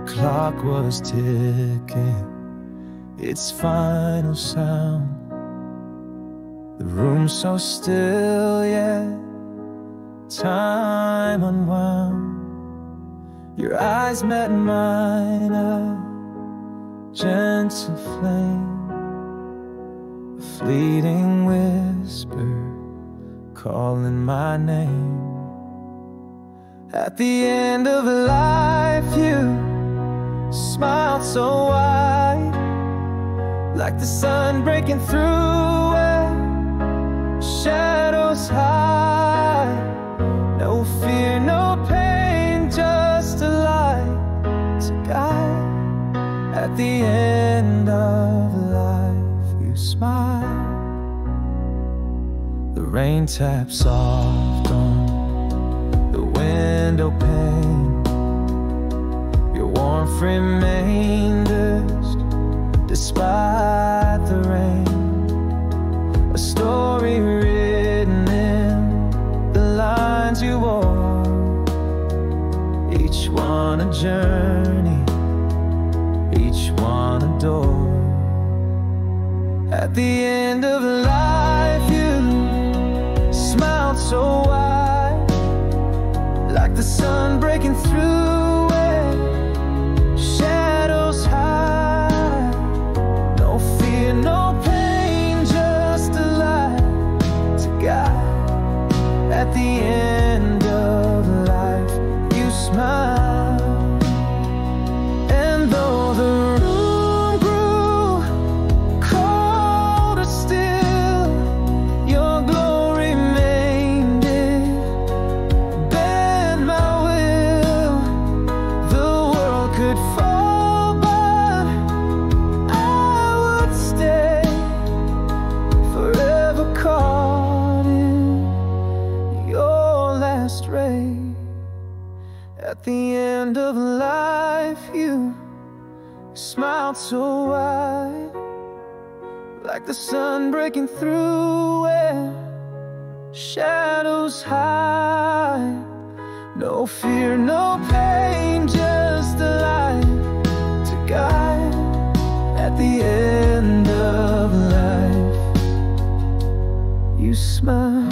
clock was ticking its final sound. The room so still, yet time unwound. Your eyes met mine, a gentle flame, a fleeting whisper calling my name. At the end of life, you smiled so wide, like the sun breaking through where shadows hide. No fear, no pain, just a light to guide. At the end of life, you smile. The rain taps soft on the window pane. Your warmth remainders despite the rain. A story written in the lines you wore, each one a journey, each one a door. At the end of life, you smiled so wide, like the sun breaking through where shadows hide. No fear, no pain, just a light to guide. At the end of life, you smile. And though the room grew colder still, your glory remained. It bend my will. The world could fall, but I would stay forever caught in your last ray. At the end of life, you smiled so wide, like the sun breaking through where shadows hide. No fear, no pain, just a light to guide. At the end of life, you smile.